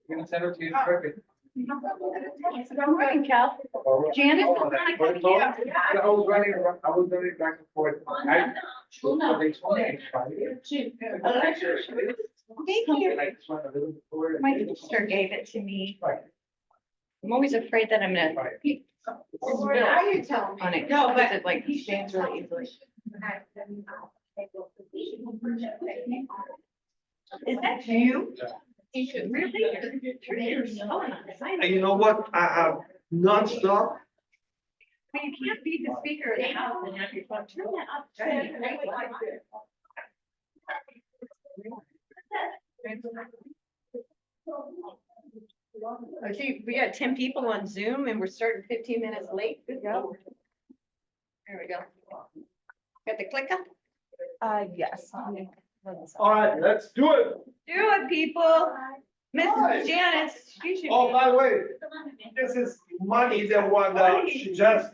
gonna send her to you, perfect. Good morning, Cal. Janice. I was running back and forth. Well, no. They told me I tried it. Thank you. My sister gave it to me. I'm always afraid that I'm gonna. Now you tell On me. it. No, but It like stands really easily. Is that you? You should really. You're so nice. And you know what? I have nonstop. I mean, you can't be the speaker of the house and have your phone. Turn that up. Okay, we got 10 people on Zoom and we're starting 15 minutes late. Good go. There we go. Got the clicker? Yes. All right, let's do it. Do it, people. Mrs. Janice, you should. Oh, be- by the way, this is Money, the one that she just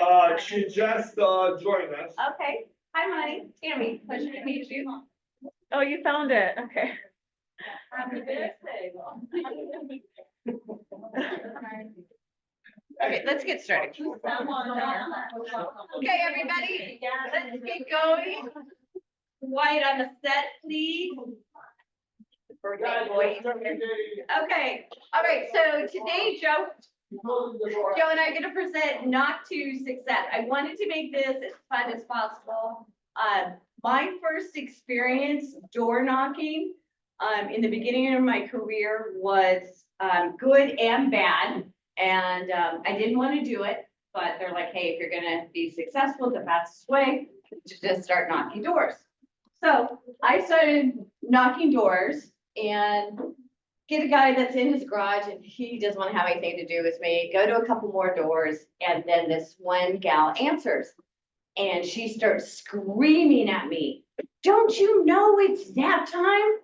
joined us. Okay, hi, Money. Tammy, pleasure to meet you. Oh, you found it. Okay. Happy birthday. Okay, let's get started. Okay, everybody, let's get going. Quiet on the set, please. Birthday boy. Okay, all right, so today, Joe and I are gonna present Knock to Success. I wanted to make this as fun as possible. My first experience door knocking, in the beginning of my career was, good and bad. And, I didn't want to do it, but they're like, hey, if you're gonna be successful, the fastest way is to just start knocking doors. So I started knocking doors and get a guy that's in his garage and he doesn't want to have anything to do with me, go to a couple more doors, and then this one gal answers. And she starts screaming at me, don't you know it's nap time?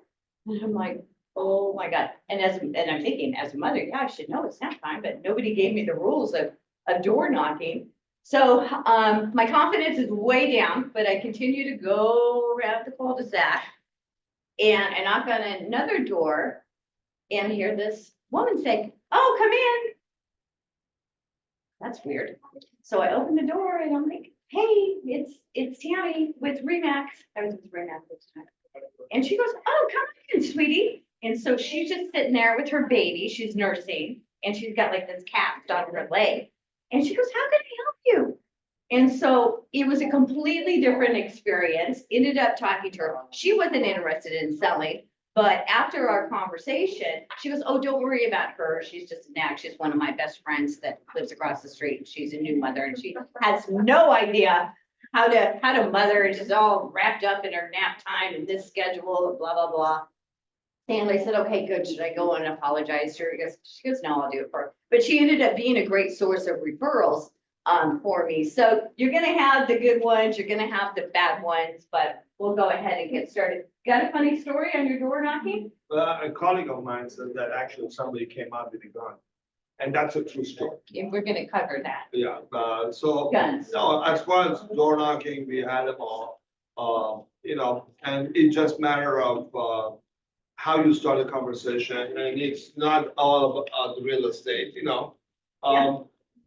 And I'm like, oh my God. And I'm thinking, as a mother, yeah, I should know it's nap time, but nobody gave me the rules of door knocking. So my confidence is way down, but I continue to go around the cul-de-sac and I knock on another door and hear this woman say, oh, come in. That's weird. So I open the door and I'm like, hey, it's Tammy with Remax. I was with Remax this time. And she goes, oh, come in, sweetie. And so she's just sitting there with her baby. She's nursing and she's got like this cast on her leg. And she goes, how can I help you? And so it was a completely different experience. Ended up talking to her. She wasn't interested in selling, but after our conversation, she goes, oh, don't worry about her. She's just a nag. She's one of my best friends that lives across the street. And she's a new mother and she has no idea how to mother. And she's all wrapped up in her nap time and this schedule, blah, blah, blah. And I said, okay, good. Should I go and apologize to her? She goes, no, I'll do it for her. But she ended up being a great source of referrals for me. So you're gonna have the good ones, you're gonna have the bad ones, but we'll go ahead and get started. Got a funny story on your door knocking? A colleague of mine said that actually somebody came out with a gun. And that's a true story. Yeah, we're gonna cover that. Yeah, so, Guns. no, as far as door knocking, we had them all. And it's just matter of, how you start a conversation, and it's not all about the real estate,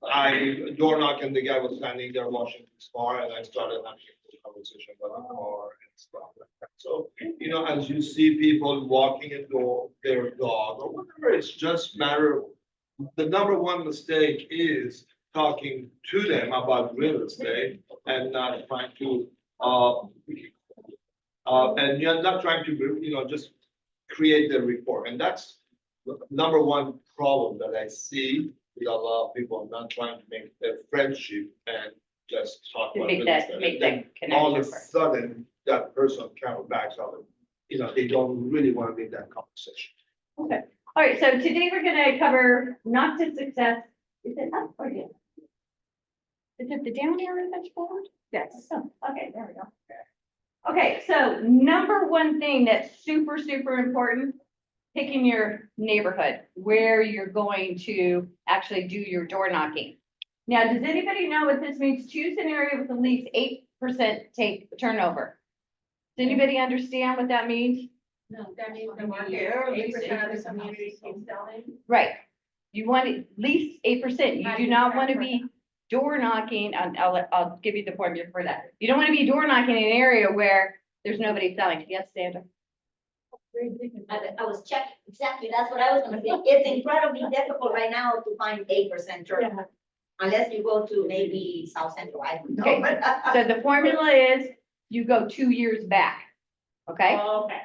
I door knocked and the guy was standing there washing his car and I started having a conversation about the car and stuff like that. So, as you see people walking their dog or whatever, it's just matter. The number one mistake is talking to them about real estate and not trying to, and you're not trying to, just create the rapport. And that's the number one problem that I see with a lot of people not trying to make their friendship and just talk To about make real that, estate. make And that then all of a connection. sudden, that person kind of backs up and, they don't really want to make that conversation. Okay, all right, so today we're gonna cover Knock to Success. Is it up or down? Is it the down arrow that's forward? Yes. Oh, okay, there we go. Okay, so number one thing that's super, super important, picking your neighborhood, where you're going to actually do your door knocking. Now, does anybody know what this means? Choose an area with at least 8% turnover. Does anybody understand what that means? No, that means the market, 8% of the community keeps selling. Right. You want at least 8%. You do not want to be door knocking, I'll give you the formula for that. You don't want to be door knocking in an area where there's nobody selling. Yes, Sandra? I was checking, exactly, that's what I was gonna say. It's incredibly difficult right now to find 8% turnover. Unless you go to maybe South Central, I don't know. Okay. but, So the formula is you go 2 years back. Okay? Okay.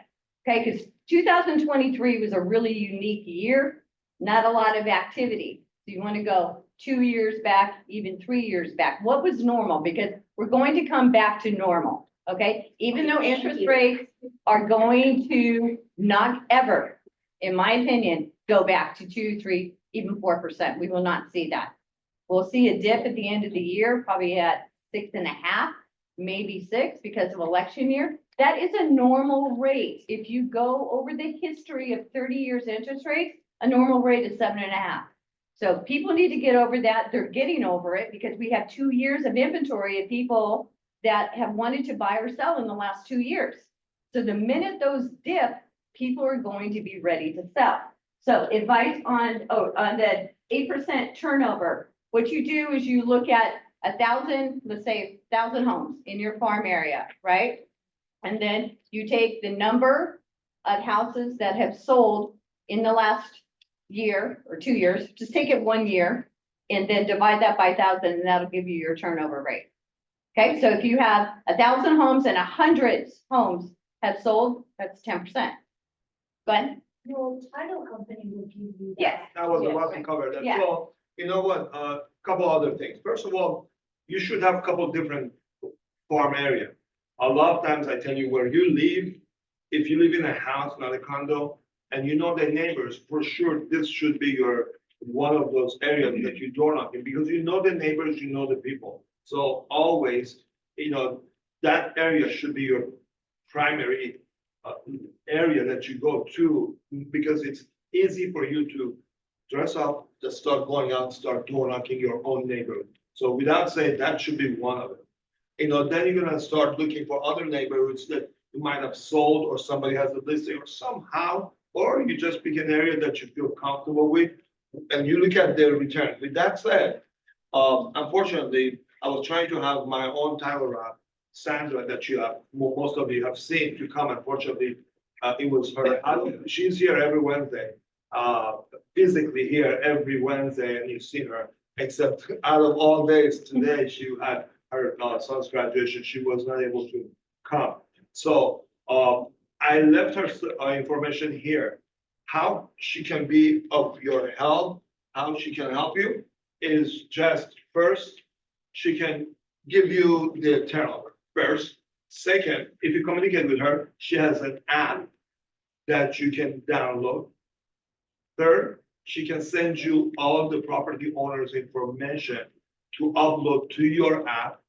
Okay, because 2023 was a really unique year, not a lot of activity. So you want to go 2 years back, even 3 years back. What was normal? Because we're going to come back to normal, okay? Even though Thank interest you. rates are going to not ever, in my opinion, go back to 2, 3, even 4%. We will not see that. We'll see a dip at the end of the year, probably at 6.5, maybe 6 because of election year. That is a normal rate. If you go over the history of 30 years interest rates, a normal rate is 7.5. So people need to get over that. They're getting over it because we have 2 years of inventory of people that have wanted to buy or sell in the last 2 years. So the minute those dip, people are going to be ready to sell. So advice on the 8% turnover. What you do is you look at 1,000, let's say 1,000 homes in your farm area, right? And then you take the number of houses that have sold in the last year or 2 years, just take it 1 year and then divide that by 1,000 and that'll give you your turnover rate. Okay, so if you have 1,000 homes and 100 homes have sold, that's 10%. But Your title company will give you. yes, I was about to cover that. Yeah. So, you know what, couple other things. First of all, you should have a couple different farm area. A lot of times I tell you where you live, if you live in a house, not a condo, and you know the neighbors, for sure, this should be your, one of those areas that you door knocking, because you know the neighbors, you know the people. So always, you know, that area should be your primary area that you go to, because it's easy for you to dress up, just start going out, start door knocking your own neighborhood. So without saying, that should be one of them. You know, then you're gonna start looking for other neighborhoods that you might have sold, or somebody has a listing, or somehow, or you just pick an area that you feel comfortable with, and you look at their return. With that said, unfortunately, I was trying to have my own title rep, Sandra, that you have, most of you have seen to come. Unfortunately, it was her. She's here every Wednesday, physically here every Wednesday, and you've seen her. Except out of all days, today she had her son's graduation. She was not able to come. So I left her information here. How she can be of your help, how she can help you is just first, she can give you the turnover first. Second, if you communicate with her, she has an app that you can download. Third, she can send you all of the property owners' information to upload to your app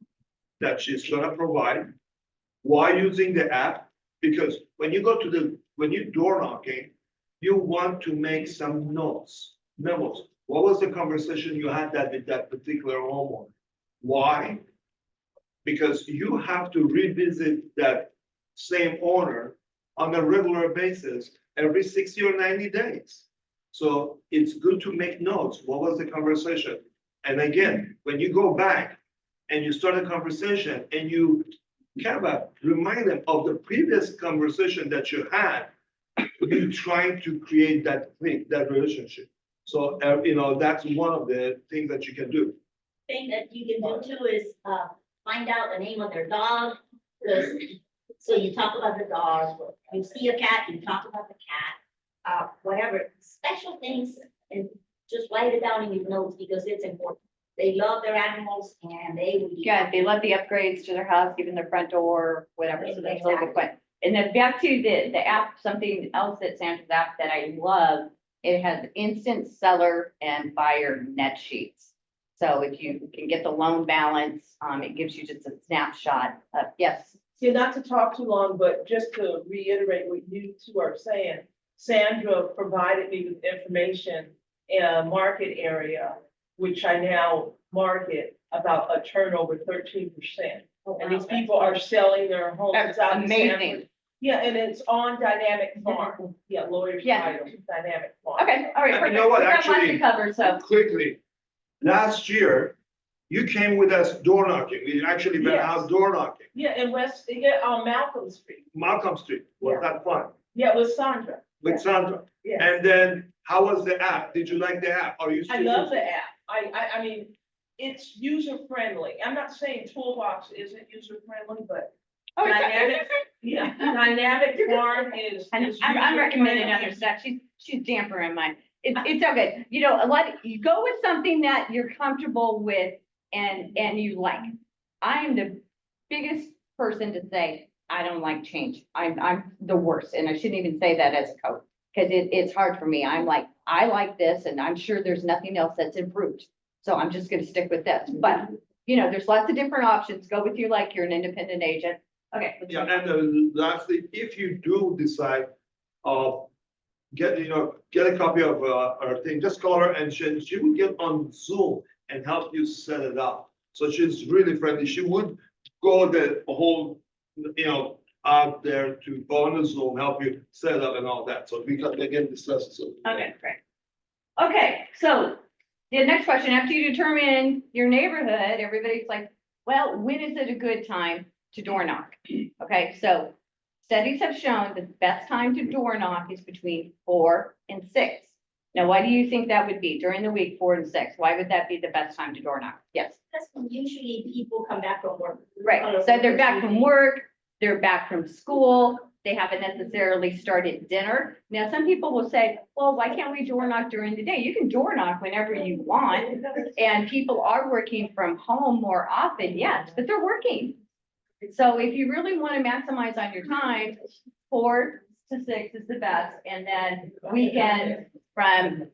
that she's gonna provide. Why using the app? Because when you go to when you door knocking, you want to make some notes, memos. What was the conversation you had with that particular homeowner? Why? Because you have to revisit that same owner on a regular basis every 60 or 90 days. So it's good to make notes. What was the conversation? And again, when you go back and you start a conversation and you kind of remind them of the previous conversation that you had, you're trying to create that link, that relationship. So, you know, that's one of the things that you can do. Thing that you can do too is, find out the name of their dog, because, so you talk about the dog, you see a cat, you talk about the cat, whatever, special things, and just write it down in your notes, because it's important. They love their animals and they would be. yeah, they love the upgrades to their house, even their front door, whatever, so that's really good point. And then back to the app, something else that Sandra's app that I love, it has instant seller and buyer net sheets. So if you can get the loan balance, it gives you just a snapshot of, yes. See, not to talk too long, but just to reiterate what you two are saying, Sandra provided me with information in a market area, which I now market about a turnover 13%. And these people are selling their homes That's out in amazing. Sanford. Yeah, and it's on Dynamic Farm. Yeah, lawyer's Yeah. title, Dynamic Farm. Okay, all right. You perfect. know what, We got lots to actually- cover, so, Quickly, last year, you came with us door knocking. We actually been Yes. out door knocking. Yeah, in West, yeah, on Malcolm Street. Malcolm Street, was that fun? Yeah, with Sandra. With Sandra. Yeah. And then, how was the app? Did you like the app? Are you I still love using the it? app. I mean, it's user friendly. I'm not saying Toolbox isn't user friendly, but oh, it's Dynamic, yeah, Dynamic Farm is. and is I'm recommending user-friendly. other stuff. She's dampering mine. It's all good. You know, you go with something that you're comfortable with and you like. I am the biggest person to say, I don't like change. I'm the worst, and I shouldn't even say that as a coach, because it's hard for me. I'm like, I like this, and I'm sure there's nothing else that's improved. So I'm just gonna stick with this. But, you know, there's lots of different options. Go with you like you're an independent agent. Okay. let's Yeah, move on. and lastly, if you do decide, get a copy of our thing, just call her and she will get on Zoom and help you set it up. So she's really friendly. She would go the whole, out there to go on the Zoom, help you set it up and all that. So we can again discuss it. So- Okay, great. Okay, so the next question, after you determine your neighborhood, everybody's like, well, when is it a good time to door knock? Okay, so studies have shown that the best time to door knock is between 4 and 6. Now, why do you think that would be during the week, 4 and 6? Why would that be the best time to door knock? Yes, That's when usually people come back from work. right. So they're back from work, they're back from school, they haven't necessarily started dinner. Now, some people will say, well, why can't we door knock during the day? You can door knock whenever you want. And people are working from home more often, yes, but they're working. So if you really want to maximize on your time, 4 to 6 is the best, and then weekend from.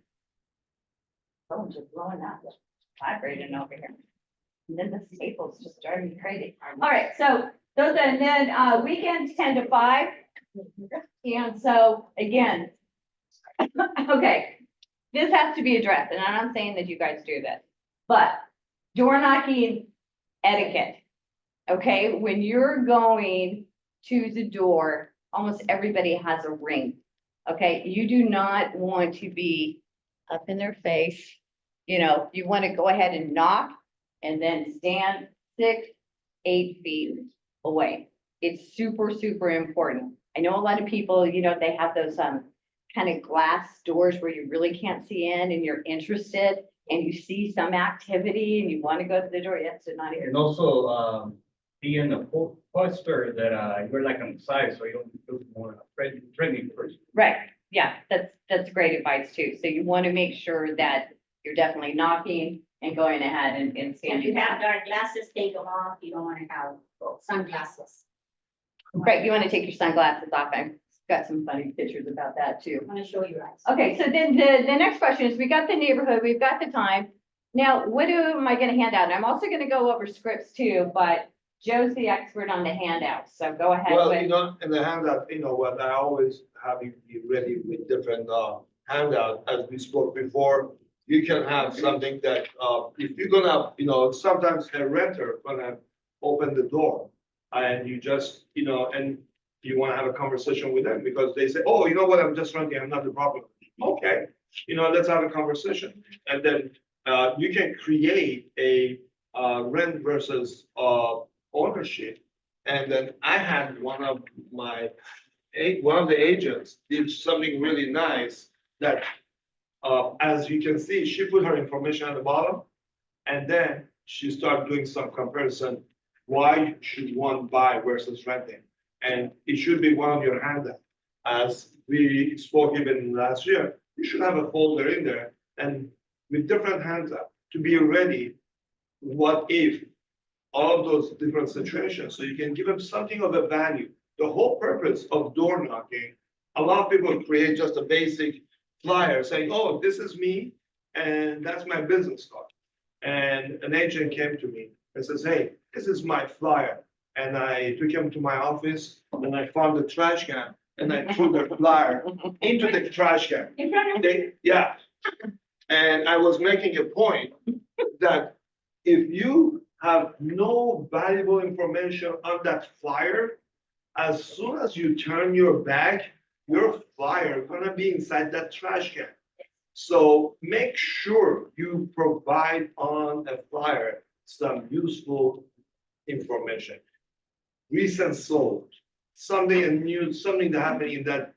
Oh, just blowing up, vibrating over here. And then the staples just driving me crazy. All right, so those, and then weekends 10 to 5. And so again, okay, this has to be addressed, and I'm not saying that you guys do this, but door knocking etiquette. Okay, when you're going to the door, almost everybody has a ring. Okay, you do not want to be up in their face. You know, you want to go ahead and knock and then stand 6, 8 feet away. It's super, super important. I know a lot of people, you know, they have those kind of glass doors where you really can't see in and you're interested and you see some activity and you want to go to the door. Yes, so not here. And also, be in the poster that, you're like on the side, so you don't look more friendly person. Right, yeah, that's great advice too. So you want to make sure that you're definitely knocking and going ahead and If standing you have down. dark glasses, take them off. You don't want to have sunglasses. Right, you want to take your sunglasses off. I've got some funny pictures about that too. I want to show you eyes. Okay, so then the next question is, we got the neighborhood, we've got the time. Now, what am I gonna hand out? And I'm also gonna go over scripts too, but Joe's the expert on the handouts, so go ahead Well, with. in the handout, what I always have you be ready with different handout, as we spoke before. You can have something that, if you're gonna, sometimes a renter gonna open the door. And you just, and you wanna have a conversation with them because they say, oh, you know what, I'm just renting, I'm not the problem. Okay, let's have a conversation. And then you can create a rent versus ownership. And then I had one of the agents did something really nice that, as you can see, she put her information at the bottom. And then she started doing some comparison. Why should one buy versus renting? And it should be one of your handouts. As we spoke even last year, you should have a folder in there and with different handouts to be ready. What if all of those different situations, so you can give them something of a value. The whole purpose of door knocking, a lot of people create just a basic flyer saying, oh, this is me, and that's my business card. And an agent came to me and says, hey, this is my flyer. And I took him to my office and I found the trash can and I threw the flyer into the trash can. In front of. Yeah. And I was making a point that if you have no valuable information on that flyer, as soon as you turn your back, your flyer gonna be inside that trash can. So make sure you provide on a flyer some useful information. Recent sold, something new, something that happened in that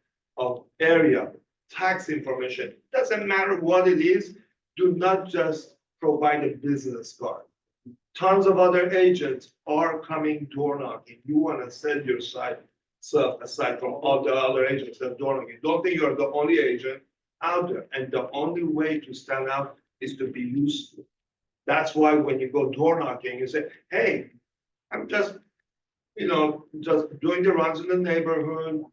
area, tax information, doesn't matter what it is, do not just provide a business card. Tons of other agents are coming door knocking. You wanna set your side, self aside from all the other agents that door knocking. Don't think you're the only agent out there. And the only way to stand out is to be useful. That's why when you go door knocking, you say, hey, I'm just, just doing the runs in the neighborhood.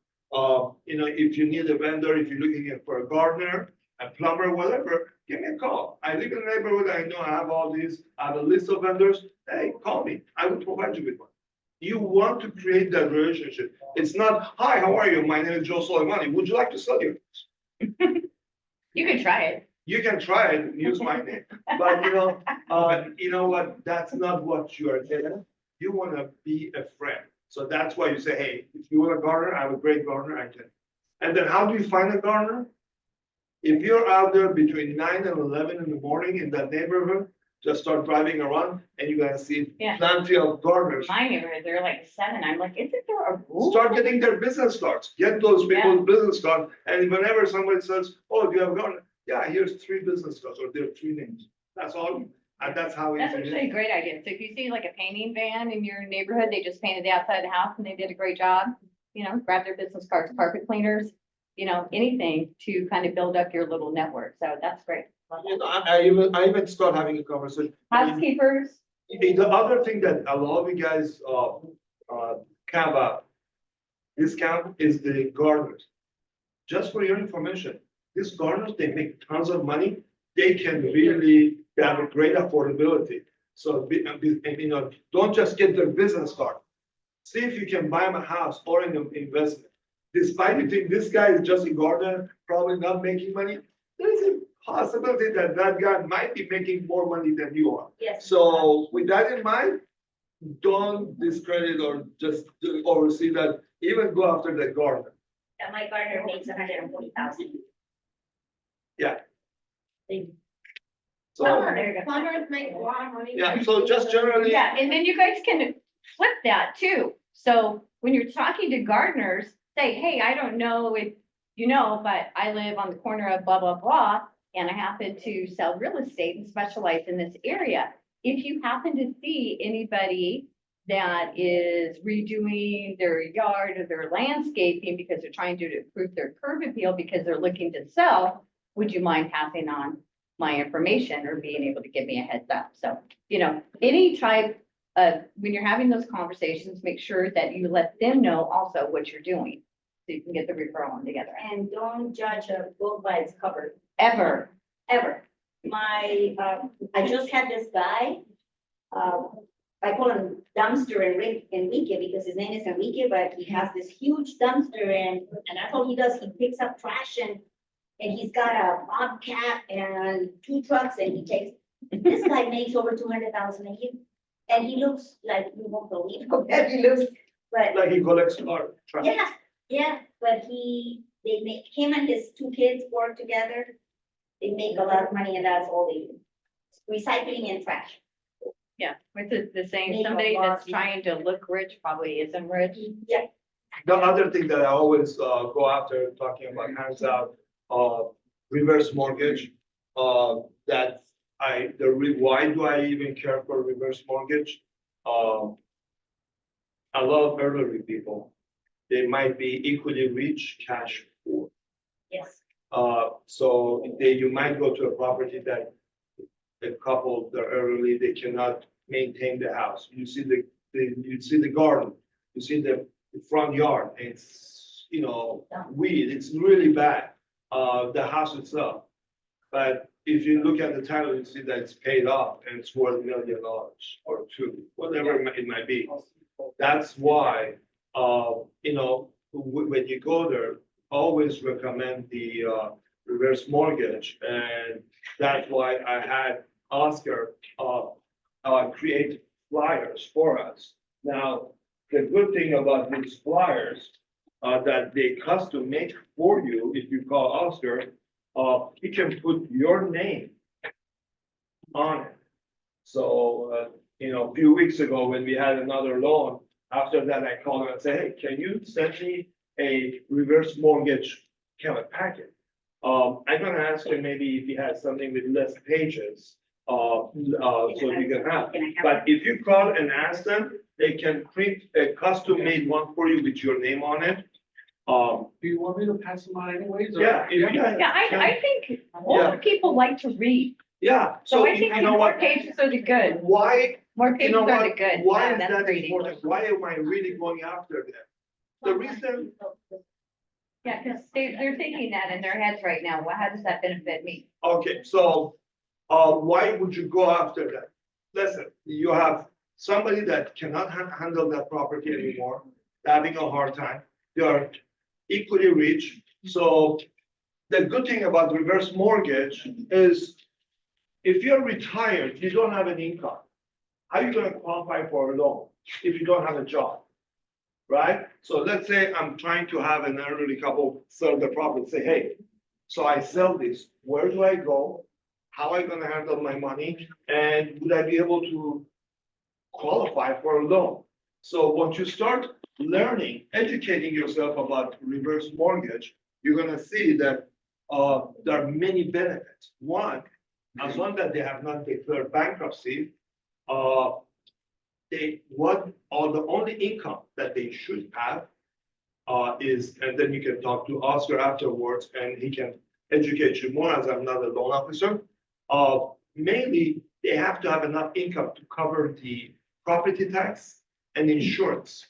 If you need a vendor, if you're looking for a gardener, a plumber, whatever, give me a call. I live in the neighborhood. I know I have all these, I have a list of vendors. Hey, call me. I will provide you with one. You want to create that relationship. It's not, hi, how are you? My name is Joe Soleimani. Would you like to sell your house? You can try it. You can try it, use my name, but you know what? That's not what you are getting. You want to be a friend. So that's why you say, hey, if you want a gardener, I have a great gardener, I can. And then how do you find a gardener? If you're out there between 9 and 11 in the morning in that neighborhood, just start driving around and you're gonna see Yeah. plenty of gardeners. My neighborhood, they're like 7. I'm like, isn't there a rule? Start getting their business cards, get those people's business cards, and whenever somebody says, oh, do you have a garden? Yeah, here's 3 business cards, or there are 3 names. That's all, and that's how That's easy it actually is. a great idea. So if you see like a painting van in your neighborhood, they just painted the outside of the house and they did a great job. Grab their business cards, carpet cleaners, anything to kind of build up your little network. So that's great. I even start having a conversation. Housekeepers, The other thing that a lot of you guys, have a discount is the gardeners. Just for your information, these gardeners, they make tons of money. They can really, they have a great affordability. So, don't just get their business card. See if you can buy them a house or an investment. Despite you think this guy is just a gardener, probably not making money, there's a possibility that that guy might be making more money than you are. Yes. So with that in mind, don't discredit or just oversee that, even go after the gardener. Yeah, my gardener makes 140,000. Yeah. They- So, there you go. Plumbers make a lot of money. yeah, so just generally. Yeah, and then you guys can flip that too. So when you're talking to gardeners, say, hey, I don't know if you know, but I live on the corner of blah, blah, blah, and I happen to sell real estate and specialize in this area. If you happen to see anybody that is redoing their yard or their landscaping because they're trying to improve their curb appeal because they're looking to sell, would you mind passing on my information or being able to give me a heads up? So, any type of, when you're having those conversations, make sure that you let them know also what you're doing. So you can get the referral together. And don't judge a book by its cover, Ever. ever. I just had this guy, I call him Dumpster Enrique because his name is Enrique, but he has this huge dumpster and that's all he does. He picks up trash and he's got a bobcat and 2 trucks and he takes, this guy makes over 200,000 a year. And he looks like, you won't believe how bad he looks, but Like he collects art. yeah, but him and his 2 kids work together. They make a lot of money and that's all they do. Recycling and trash. Yeah, which is the same, Make a somebody lot that's of trying to look rich probably isn't rich. Yeah. The other thing that I always go after talking about hands out, reverse mortgage, why do I even care for reverse mortgage? A lot of elderly people, they might be equally rich, cash poor. Yes. So you might go to a property that a couple, they're elderly, they cannot maintain the house. You see the garden, you see the front yard, it's, weed, it's really bad, the house itself. But if you look at the title, you see that it's paid off and it's worth $1 million or 2, whatever it might be. That's why, when you go there, always recommend the reverse mortgage. And that's why I had Oscar create flyers for us. Now, the good thing about these flyers, that they custom make for you, if you call Oscar, he can put your name on it. So, a few weeks ago, when we had another loan, after that, I called him and said, hey, can you send me a reverse mortgage kind of packet? I'm gonna ask him maybe if he has something with less pages, so you can have. Can I have But if you call and ask them, they can print a custom made one for you with your name on it. Do you want me to pass them on anyways? or- Yeah, if you Yeah, I think older people like to read, yeah, so so I you think the know more what? pages are the good, Why, more you pages know are what? the good. Why is That's that reading. important? Why am I really going after them? The reason, Yeah, because they're thinking that in their heads right now, well, how does that benefit me? okay, so, why would you go after that? Listen, you have somebody that cannot handle that property anymore, having a hard time. They are equally rich. So the good thing about reverse mortgage is if you're retired, you don't have an income. How are you gonna qualify for a loan if you don't have a job? Right? So let's say I'm trying to have an elderly couple sell the property, say, hey, so I sell this, where do I go? How am I gonna handle my money? And would I be able to qualify for a loan? So once you start learning, educating yourself about reverse mortgage, you're gonna see that there are many benefits. One, as long as they have not declared bankruptcy, uh, the only income that they should have is, and then you can talk to Oscar afterwards and he can educate you more as I'm not a loan officer. Mainly, they have to have enough income to cover the property tax and insurance.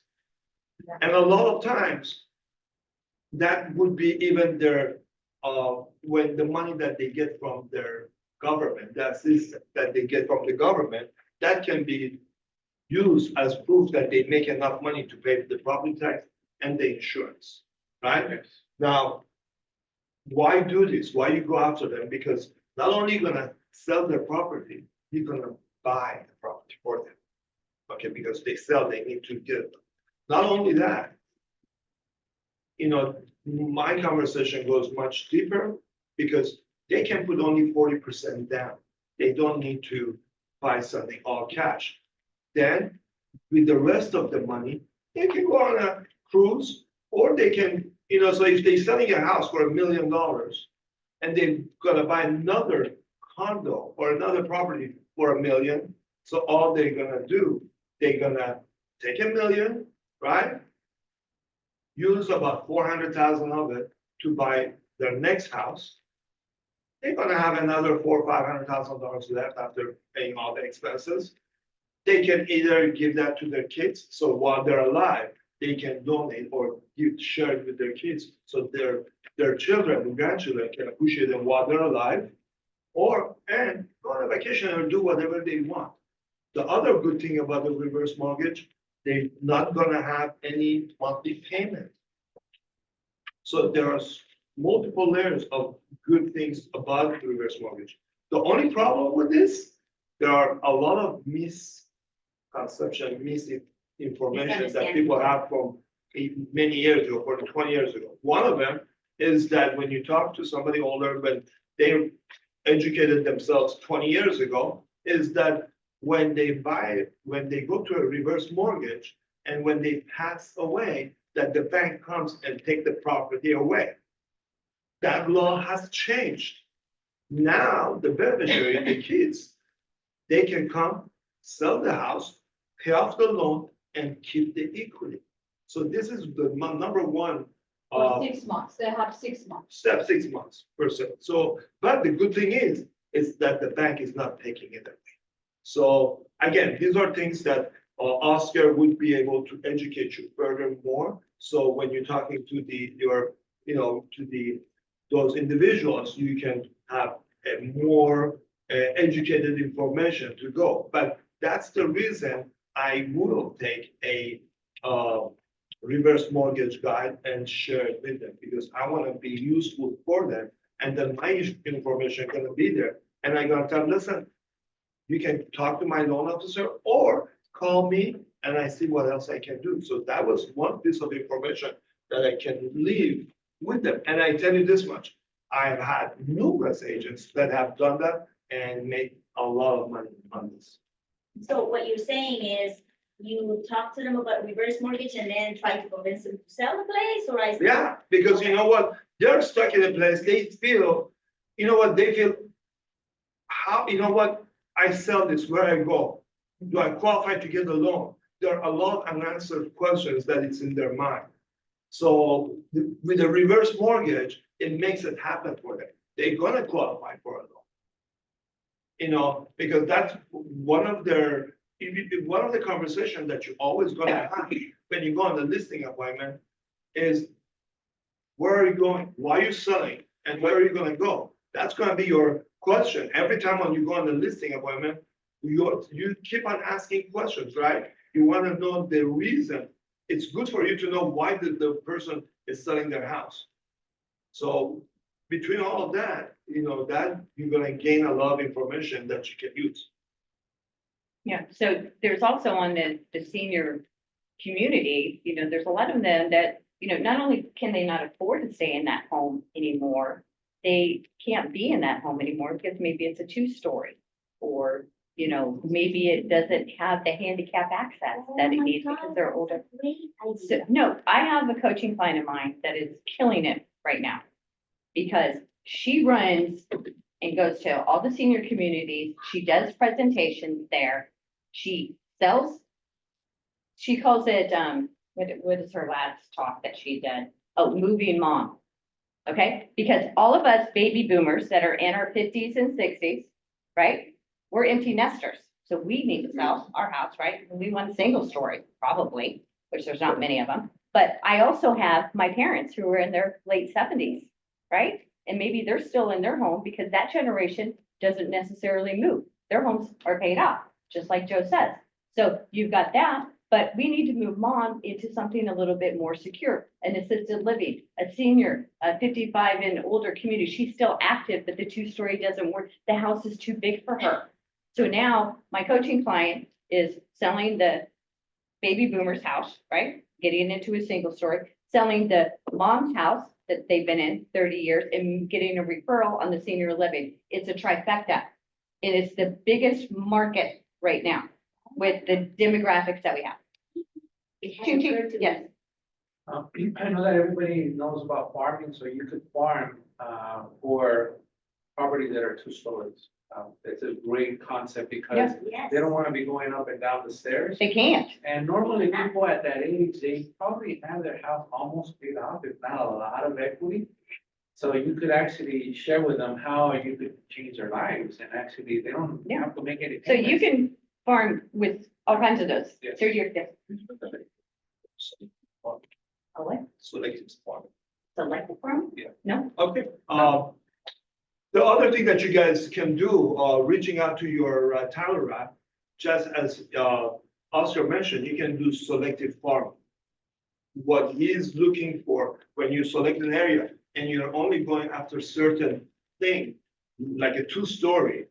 And a lot of times, that would be even their, when the money that they get from their government, that assistance that they get from the government, that can be used as proof that they make enough money to pay the property tax and the insurance, right? Now, why do this? Why you go after them? Because not only you're gonna sell their property, you're gonna buy the property for them. Okay, because they sell, they need to get. Not only that, my conversation goes much deeper because they can put only 40% down. They don't need to buy something all cash. Then with the rest of the money, they can go on a cruise or they can, so if they're selling a house for $1 million and they're gonna buy another condo or another property for $1 million, so all they're gonna do, they're gonna take $1 million, right? Use about 400,000 of it to buy their next house. They're gonna have another $400,000 or $500,000 left after paying all the expenses. They can either give that to their kids, so while they're alive, they can donate or share it with their kids, so their children and grandchildren can appreciate them while they're alive, and go on a vacation or do whatever they want. The other good thing about the reverse mortgage, they're not gonna have any monthly payment. So there are multiple layers of good things about the reverse mortgage. The only problem with this, there are a lot of misconception, misinformation that people have from many years ago, or 20 years ago. One of them is that when you talk to somebody older, when they educated themselves 20 years ago, is that when they go to a reverse mortgage and when they pass away, that the bank comes and take the property away. That law has changed. Now, the beneficiary, the kids, they can come, sell the house, pay off the loan, and keep the equity. So this is the number one For 6 months, they have 6 months. step, 6 months per se. So, but the good thing is that the bank is not taking it away. So again, these are things that Oscar would be able to educate you furthermore. So when you're talking to those individuals, you can have a more educated information to go. But that's the reason I will take a reverse mortgage guide and share it with them because I want to be useful for them. And then my information gonna be there. And I'm gonna tell them, listen, you can talk to my loan officer or call me and I see what else I can do. So that was one piece of information that I can leave with them. And I tell you this much, I've had numerous agents that have done that and made a lot of money on this. So what you're saying is you talk to them about reverse mortgage and then try to convince them to sell the place, or I? Yeah, because you know what, they're stuck in a place, they feel, you know what, they feel, how, you know what, I sell this, where I go, do I qualify to get the loan? There are a lot of unanswered questions that it's in their mind. So with a reverse mortgage, it makes it happen for them. They're gonna qualify for a loan. You know, because that's one of their, one of the conversations that you're always gonna have when you go on the listing appointment is, where are you going? Why are you selling? And where are you gonna go? That's gonna be your question. Every time when you go on the listing appointment, you keep on asking questions, right? You wanna know the reason. It's good for you to know why the person is selling their house. So between all of that, you know, that you're gonna gain a lot of information that you can use. Yeah, so there's also on the senior community, there's a lot of them that, not only can they not afford to stay in that home anymore, they can't be in that home anymore because maybe it's a 2-story. Or, maybe it doesn't have the handicap access that it needs because they're older. So, no, I have a coaching client of mine that is killing it right now. Because she runs and goes to all the senior communities, she does presentations there, she sells. She calls it, what is her last talk that she did? Oh, moving mom. Okay, because all of us baby boomers that are in our 50s and 60s, right? We're empty nesters, so we need to sell our house, right? We want a single story, probably, which there's not many of them. But I also have my parents who are in their late 70s, right? And maybe they're still in their home because that generation doesn't necessarily move. Their homes are paid off, just like Joe says. So you've got that, but we need to move mom into something a little bit more secure, an assisted living, a senior, a 55 and older community. She's still active, but the 2-story doesn't work. The house is too big for her. So now my coaching client is selling the baby boomer's house, right? Getting into a single story, selling the mom's house that they've been in 30 years and getting a referral on the senior living. It's a trifecta. And it's the biggest market right now with the demographics that we have. Yes. I know that everybody knows about farming, so you could farm, for properties that are 2 stories. It's a great concept because Yeah. Yes. they don't want to be going up and down the stairs. They can't. And normally people at that age, they probably have their house almost paid off, if not a lot of equity. So you could actually share with them how you could change their lives and actually they don't Yeah. have to make any. So you can farm with all kinds of those. Yes. So you're, yes. Oh, what? Selective farming. Selective farm? Yeah. No? Okay, the other thing that you guys can do, reaching out to your Tyler rep, just as Oscar mentioned, you can do selective farming. What he is looking for when you select an area and you're only going after certain thing, like a 2-story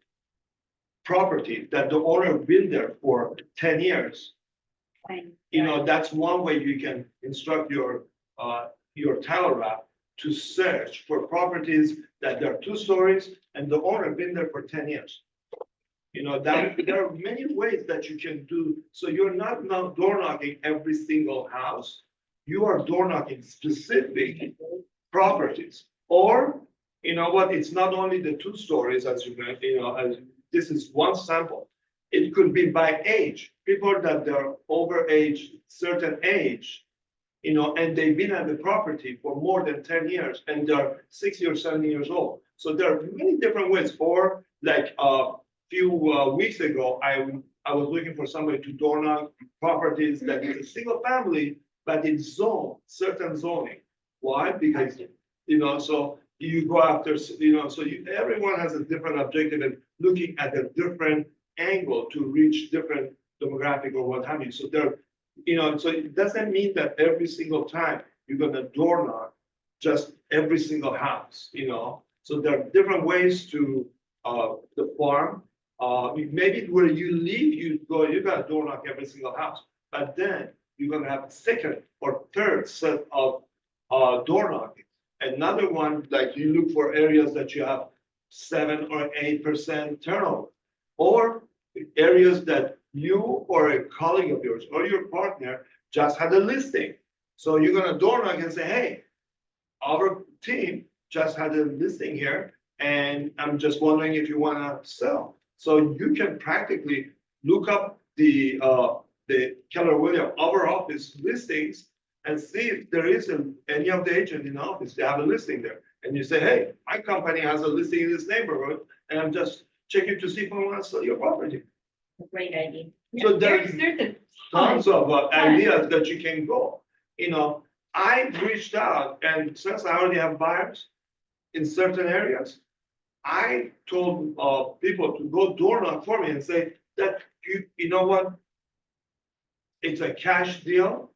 property that the owner been there for 10 years. That's one way you can instruct your Tyler rep to search for properties that they're 2 stories and the owner been there for 10 years. That there are many ways that you can do, so you're not now door knocking every single house. You are door knocking specific properties, or, it's not only the 2 stories as as this is one sample. It could be by age, people that they're over age, certain age, and they've been at the property for more than 10 years and they're 60 or 70 years old. So there are many different ways. Or like a few weeks ago, I was looking for somebody to door knock properties that is a single family, but it's zone, certain zoning. Why? Because, so you go after, so everyone has a different objective and looking at a different angle to reach different demographic or what have you. So so it doesn't mean that every single time you're gonna door knock just every single house, So there are different ways to the farm. maybe where you live, you got a door knock every single house. But then you're gonna have a second or third set of door knocking. Another one, like you look for areas that you have 7 or 8% turnover. Or areas that you or a colleague of yours or your partner just had a listing. So you're gonna door knock and say, hey, our team just had a listing here, and I'm just wondering if you wanna sell. So you can practically look up the Keller Williams, our office listings, and see if there is any of the agent in the office, they have a listing there. And you say, hey, my company has a listing in this neighborhood, and I'm just checking to see if I wanna sell your property. Great idea. So there's There's a tons of ideas that you can go. I reached out, and since I already have buyers in certain areas, I told people to go door knock for me and say that you know what? It's a cash deal,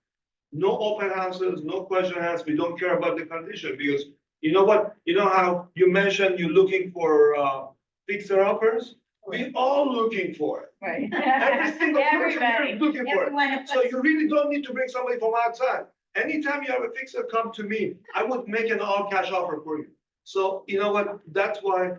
no open houses, no question asked. We don't care about the condition because you know what? You know how you mentioned you're looking for fixer uppers? We all looking for it. Right. Every single person here Everybody. is looking for it. Everyone. So you really don't need to bring somebody from outside. Anytime you have a fixer come to me, I would make an all cash offer for you. So you know what? That's why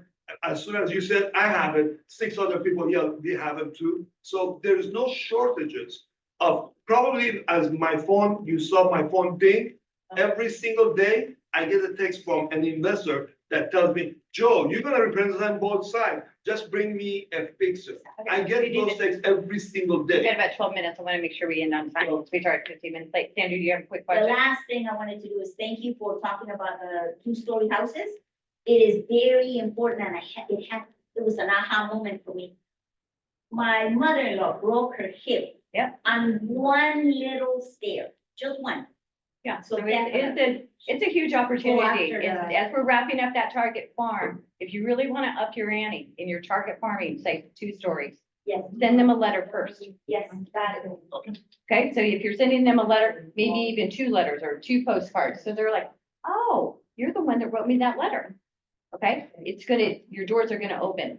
as soon as you said, I have it, 6 other people, yeah, we have it too. So there is no shortages of probably as my phone, you saw my phone ding. Every single day, I get a text from an investor that tells me, Joe, you're gonna represent both sides. Just bring me a fixer. I get those texts every single We've day. got about 12 minutes. I want to make sure we end on time. We started 15 minutes late. Sandra, do you have a quick The question? last thing I wanted to do is thank you for talking about the 2-story houses. It is very important, and it was an aha moment for me. My mother-in-law broke her hip. Yeah. On one little stair, just one. Yeah, So so it's a huge opportunity. after It's- the- As we're wrapping up that target farm, if you really want to up your ante in your target farming, say 2 stories, Yes, send them a letter first. yes, got it. Okay, so if you're sending them a letter, maybe even 2 letters or 2 postcards, so they're like, oh, you're the one that wrote me that letter. Okay, your doors are gonna open,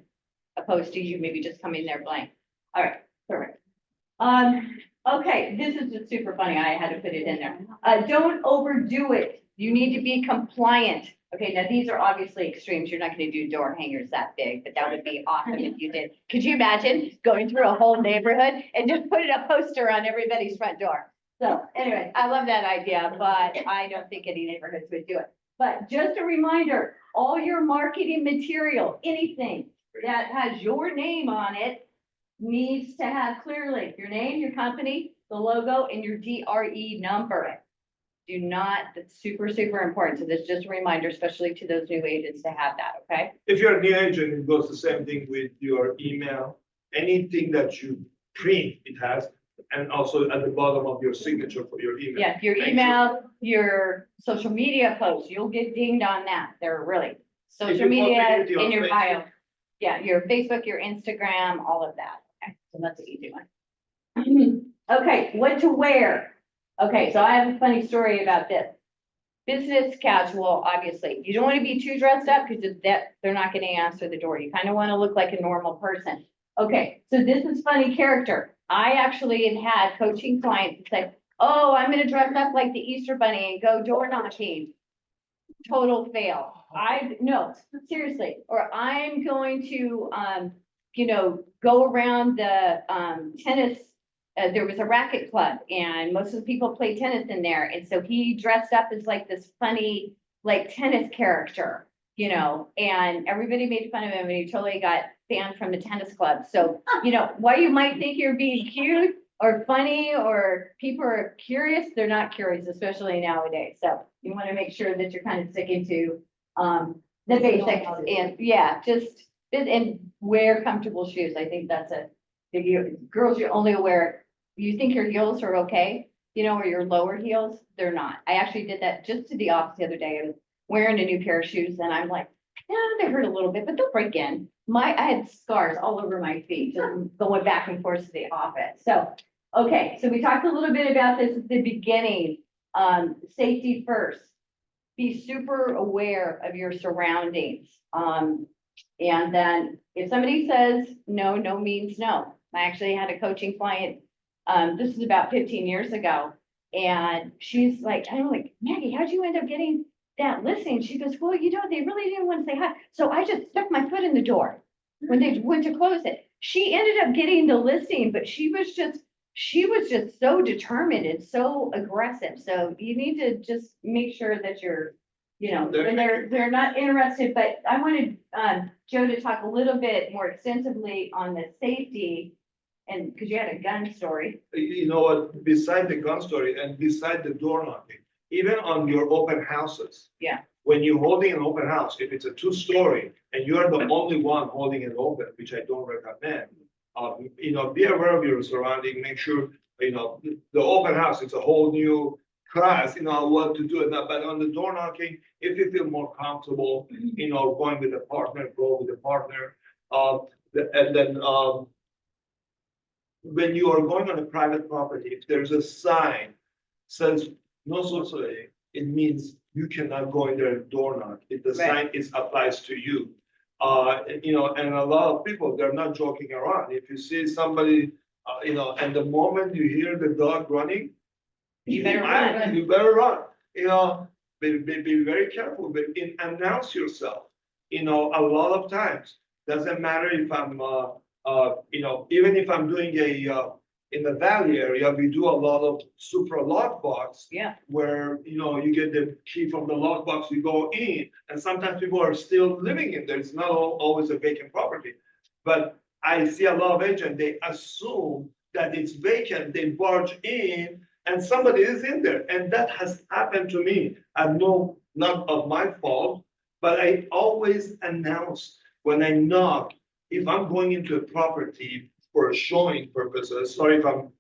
opposed to you maybe just coming there blank. All right, perfect. Okay, this is just super funny. I had to put it in there. Don't overdo it. You need to be compliant. Okay, now these are obviously extremes. You're not gonna do door hangers that big, but that would be awesome if you did. Could you imagine going through a whole neighborhood and just putting a poster on everybody's front door? So anyway, I love that idea, but I don't think any neighborhoods would do it. But just a reminder, all your marketing material, anything that has your name on it needs to have clearly your name, your company, the logo, and your DRE number. Do not, that's super, super important. So that's just a reminder, especially to those new agents to have that, okay? If you're a new agent, it goes the same thing with your email. Anything that you print, it has, and also at the bottom of your signature for your email. Yeah, your Make sure- email, your social media posts, you'll get dinged on that. They're really, social you post media it on in your bio. Facebook. Yeah, your Facebook, your Instagram, all of that. Okay, so that's an easy one. Okay, what to wear? Okay, so I have a funny story about this. Business casual, obviously. You don't want to be too dressed up because they're not going to answer the door. You kind of want to look like a normal person. Okay, so this is funny character. I actually have had coaching clients say, oh, I'm going to dress up like the Easter Bunny and go door knocking. Total fail. No, seriously. Or I'm going to, go around the tennis. There was a racket club and most of the people play tennis in there. And so he dressed up as like this funny, like tennis character, and everybody made fun of him and he totally got banned from the tennis club. So, while you might think you're being cute or funny or people are curious, they're not curious, especially nowadays. So you want to make sure that you're kind of sticking to the basics and and wear comfortable shoes. I think that's girls, you only wear, you think your heels are okay, or your lower heels, they're not. I actually did that just to the office the other day. I was wearing a new pair of shoes and I'm like, yeah, they hurt a little bit, but they'll break in. I had scars all over my feet, just going back and forth to the office. So, okay, so we talked a little bit about this at the beginning. Safety first. Be super aware of your surroundings. And then if somebody says no, no means no. I actually had a coaching client, this is about 15 years ago. And she's like, I'm like, Maggie, how'd you end up getting that listing? She goes, well, they really didn't want to say hi. So I just stuck my foot in the door when they went to close it. She ended up getting the listing, but she was just so determined and so aggressive. So you need to just make sure that you're, when they're not interested, but I wanted, Joe to talk a little bit more extensively on the safety. And because you had a gun story. You know what, beside the gun story and beside the door knocking, even on your open houses. Yeah. When you're holding an open house, if it's a 2-story and you're the only one holding it open, which I don't recommend. Be aware of your surrounding, make sure, the open house, it's a whole new class, what to do. But on the door knocking, if you feel more comfortable, going with a partner, go with a partner. And then, when you are going on a private property, if there's a sign says no soliciting, it means you cannot go in there and door knock. If the sign applies to you. And a lot of people, they're not joking around. If you see somebody, and the moment you hear the dog running, You better run. You better run, be very careful, but announce yourself. A lot of times, doesn't matter if I'm, even if I'm doing in the valley area, we do a lot of super lockbox. Yeah. Where, you get the key from the lockbox, you go in, and sometimes people are still living in there. It's not always a vacant property. But I see a lot of agents, they assume that it's vacant, they barge in, and somebody is in there. And that has happened to me. I know, not of my fault, but I always announce when I knock, if I'm going into a property for a showing purposes, sorry if I'm.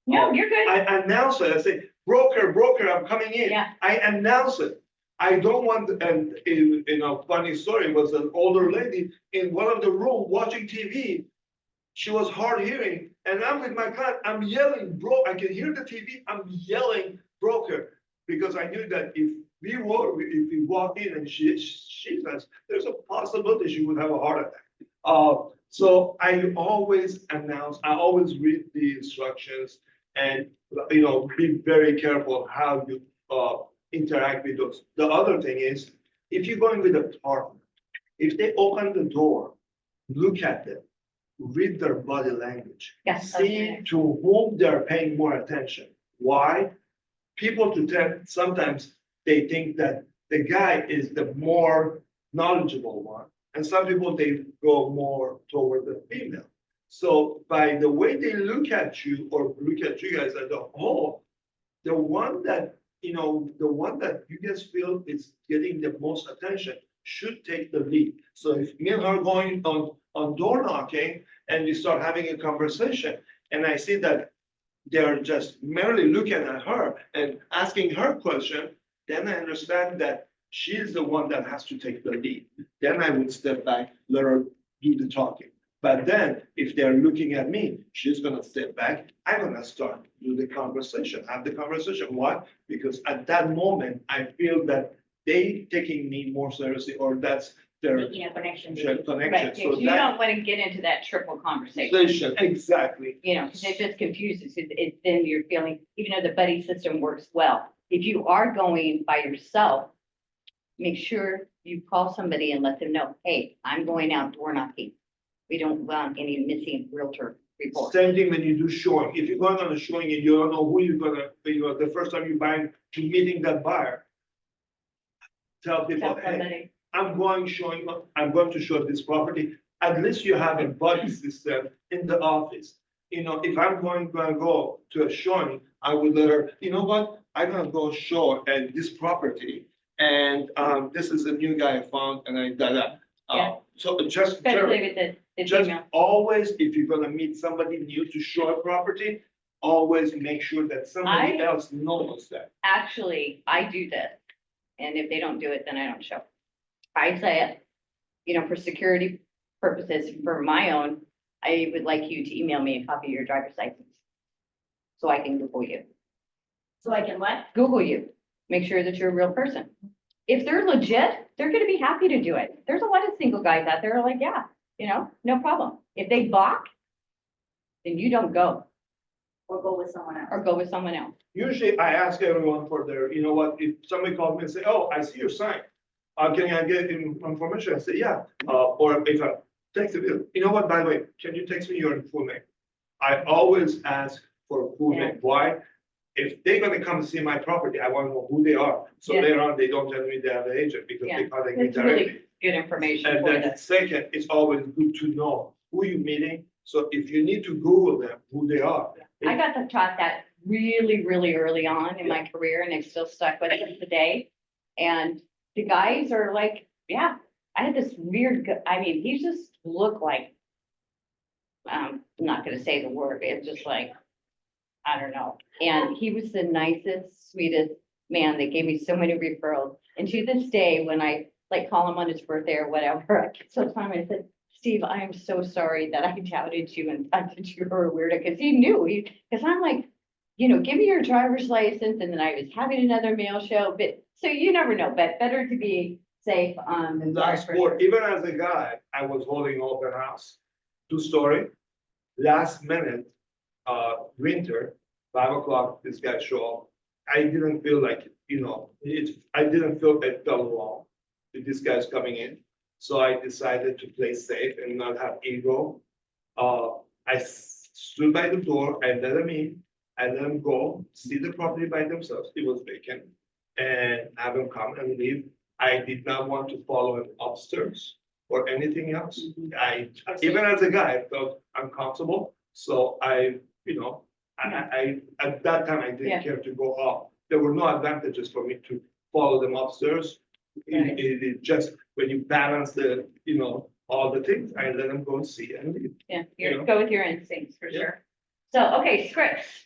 No, you're good. I announce it, I say, broker, I'm coming in. Yeah. I announce it. I don't want, and funny story was an older lady in one of the room watching TV. She was hard hearing, and I'm with my client, I'm yelling, bro, I can hear the TV, I'm yelling, broker. Because I knew that if we walk in and she says, there's a possibility she would have a heart attack. So I always announce, I always read the instructions and, be very careful how you interact with those. The other thing is, if you're going with a partner, if they open the door, look at them, read their body language. Yes. See to whom they're paying more attention. Why? People sometimes they think that the guy is the more knowledgeable one. And some people, they go more toward the female. So by the way they look at you or look at you guys as a whole, the one that you guys feel is getting the most attention should take the lead. So if me and her going on door knocking and we start having a conversation and I see that they're just merely looking at her and asking her question, then I understand that she's the one that has to take the lead. Then I would step back, let her do the talking. But then if they're looking at me, she's gonna step back. I'm gonna start do the conversation, have the conversation. Why? Because at that moment, I feel that they taking me more seriously, or that's their Making a connection. connection. Right, So you don't want to get into that triple conversation, exactly. because it just confuses, then you're feeling, even though the buddy system works well, if you are going by yourself, make sure you call somebody and let them know, hey, I'm going out door knocking. We don't want any missing realtor reports. Same thing when you do showing. If you're going on a showing and you don't know who you're gonna, the first time you're buying, to meeting that buyer. Tell people, Tell hey, somebody, I'm going to show this property. At least you have a buddy system in the office. If I'm going to go to a showing, I would let her, you know what? I'm gonna go show at this property. And this is a new guy I found and I did that. Yeah. So just. especially with the Just female. always, if you're gonna meet somebody new to show a property, always make sure that somebody else knows that. Actually, I do this. And if they don't do it, then I don't show. I say it, for security purposes, for my own, I would like you to email me a copy of your driver's license. So I can Google you. So I can what? Google you, make sure that you're a real person. if they're legit, they're gonna be happy to do it. There's a lot of single guys out there who are like, yeah, no problem. If they balk, then you don't go Or go with someone else. or go with someone else. Usually I ask everyone for their, you know what, if somebody calls me and say, oh, I see your sign. Can I get information? I say, yeah, or if I text you, you know what, by the way, can you text me your full name? I always ask for a full Yeah. name. Why? If they're gonna come see my property, I wanna know who they are. So Yeah. later on, they don't tell me they have an agent because Yeah. they contact me It's really directly. good information And for then this. second, it's always good to know who you're meeting. So if you need to Google them, who they are. I got to taught that really, really early on in my career and it's still stuck with me today. And the guys are like, yeah, I had this weird, I mean, he just looked like, I'm not gonna say the word, it's just like, I don't know. And he was the nicest, sweetest man. They gave me so many referrals. And to this day, when I like call him on his birthday or whatever, I get so time I said, Steve, I am so sorry that I doubted you and thought that you were a weirdo, because he knew, because I'm like, give me your driver's license, and then I was having another mail show, but, so you never know, but better to be safe than sorry Last for quarter, sure. even as a guy, I was holding open house. True story. Last minute, winter, 5 o'clock, this guy show up. I didn't feel like, I didn't feel it felt wrong that this guy's coming in. So I decided to play safe and not have ego. Stood by the door, I let him in, I let him go, see the property by themselves, it was vacant. And have him come and leave. I did not want to follow him upstairs or anything else. Even as a guy, I felt uncomfortable, so at that time, I Yeah. didn't care to go up. There were no advantages for me to follow them upstairs. Right. It just, when you balance all the things, I let them go and see and leave. Yeah, You know? go with your instincts for Yeah. sure. So, okay, scripts.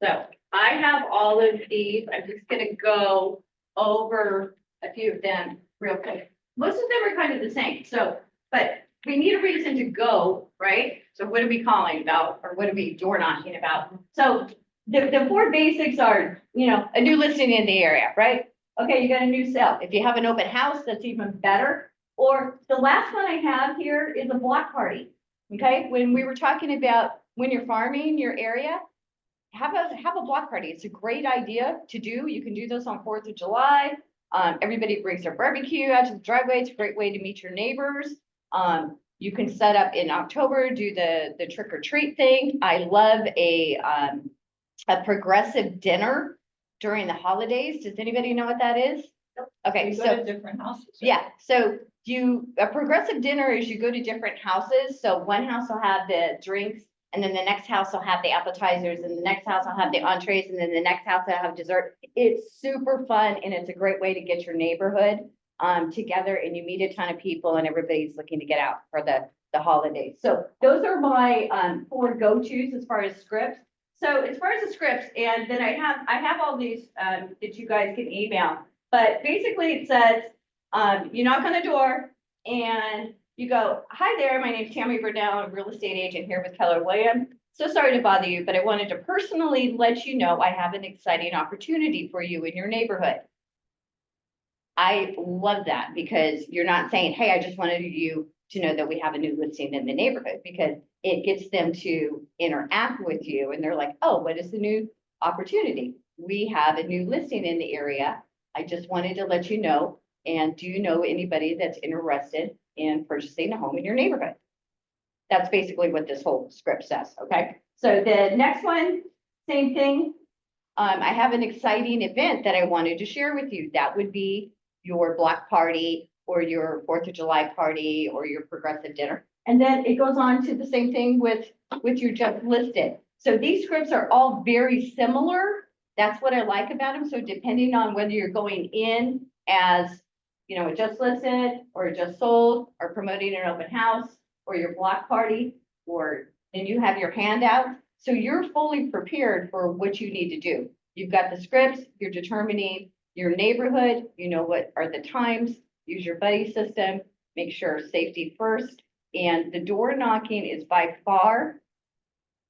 So I have all of these. I'm just gonna go over a few of them real quick. Most of them are kind of the same, so, but we need a reason to go, right? So what are we calling about, or what are we door knocking about? So the four basics are, a new listing in the area, right? Okay, you got a new sale. If you have an open house, that's even better. Or the last one I have here is a block party. Okay, when we were talking about when you're farming your area, have a block party. It's a great idea to do. You can do this on 4th of July. Everybody brings their barbecue out to the driveway. It's a great way to meet your neighbors. You can set up in October, do the trick or treat thing. I love a progressive dinner during the holidays. Does anybody know what that is? Okay, We go so. to different houses. Yeah, so a progressive dinner is you go to different houses, so one house will have the drinks, and then the next house will have the appetizers, and the next house will have the entrees, and then the next house will have dessert. It's super fun, and it's a great way to get your neighborhood together, and you meet a ton of people, and everybody's looking to get out for the holidays. So those are my four go-tos as far as scripts. So as far as the scripts, and then I have all these that you guys can email. But basically it says, you knock on the door and you go, hi there, my name's Tammy Burnell, I'm a real estate agent here with Keller Williams. So sorry to bother you, but I wanted to personally let you know I have an exciting opportunity for you in your neighborhood. I love that because you're not saying, hey, I just wanted you to know that we have a new listing in the neighborhood, because it gets them to interact with you and they're like, oh, what is the new opportunity? We have a new listing in the area. I just wanted to let you know. And do you know anybody that's interested in purchasing a home in your neighborhood? That's basically what this whole script says, okay? So the next one, same thing. I have an exciting event that I wanted to share with you. That would be your block party or your 4th of July party or your progressive dinner. And then it goes on to the same thing with your just listed. So these scripts are all very similar. That's what I like about them. So depending on whether you're going in as, a just listed or just sold or promoting an open house or your block party, or then you have your handout. So you're fully prepared for what you need to do. You've got the scripts, you're determining your neighborhood, what are the times, use your buddy system, make sure safety first. And the door knocking is by far,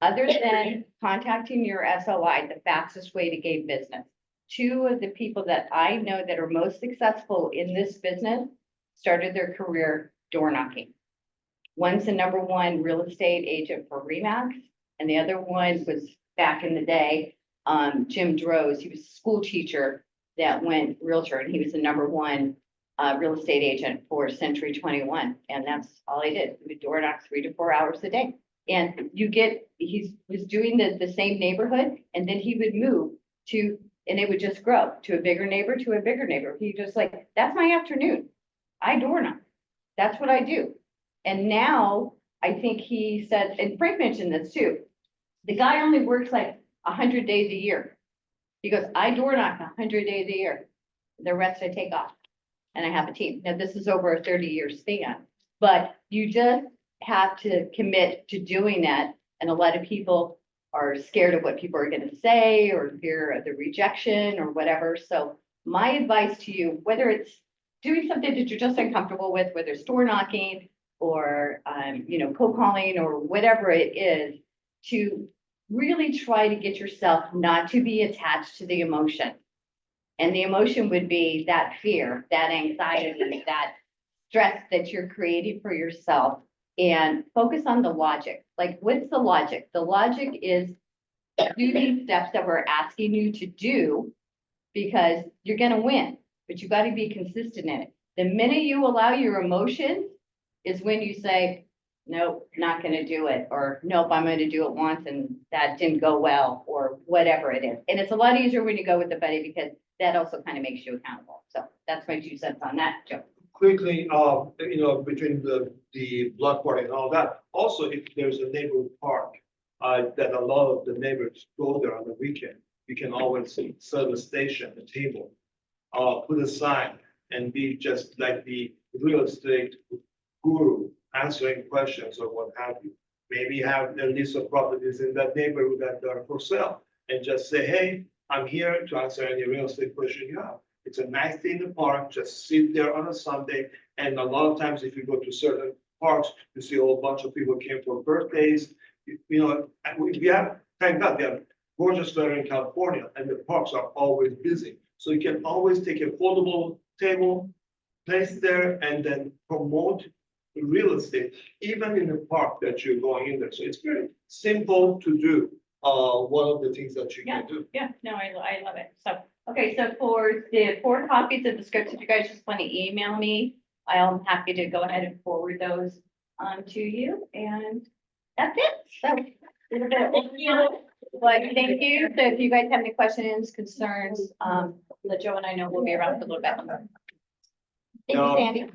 other than contacting your SOI, the fastest way to gain business. two of the people that I know that are most successful in this business started their career door knocking. One's the #1 real estate agent for Remax, and the other one was back in the day, Jim Droz. He was a school teacher that went realtor, and he was the #1 real estate agent for Century 21. And that's all he did. He would door knock 3 to 4 hours a day. And he was doing the same neighborhood, and then he would move to, and it would just grow to a bigger neighbor, to a bigger neighbor. He just like, that's my afternoon. I door knock. That's what I do. And now I think he said, and Frank mentioned this too, the guy only works like 100 days a year. He goes, I door knock 100 days a year. The rest I take off. And I have a team. Now, this is over a 30-year span, but you just have to commit to doing that. And a lot of people are scared of what people are going to say, or fear of the rejection or whatever. So my advice to you, whether it's doing something that you're just uncomfortable with, whether it's door knocking or, cold calling or whatever it is, to really try to get yourself not to be attached to the emotion. And the emotion would be that fear, that anxiety, that stress that you're creating for yourself, and focus on the logic. Like, what's the logic? The logic is do these steps that we're asking you to do because you're going to win, but you got to be consistent in it. The minute you allow your emotions is when you say, nope, not going to do it, or nope, I'm going to do it once and that didn't go well, or whatever it is. And it's a lot easier when you go with the buddy because that also kind of makes you accountable. So that's my 2 cents on that, Joe. Quickly, between the block party and all that, also if there's a neighborhood park, that a lot of the neighbors go there on the weekend, you can always set a station, a table, put a sign and be just like the real estate guru answering questions or what have you. Maybe have a list of properties in that neighborhood that are for sale and just say, hey, I'm here to answer any real estate question you have. It's a nice day in the park, just sit there on a Sunday. And a lot of times if you go to certain parks, you see a whole bunch of people came for birthdays. We have, thank God, we have gorgeous weather in California and the parks are always busy. So you can always take a foldable table, place there, and then promote real estate, even in the park that you're going in there. So it's very simple to do. One of the things that you can do. Yeah, no, I love it. So, okay, so for the 4 copies of the scripts, if you guys just want to email me, I'm happy to go ahead and forward those to you, and that's it. So, thank you. So if you guys have any questions, concerns, let Joe and I know. We'll be around for a little bit. Thank you, Sandy.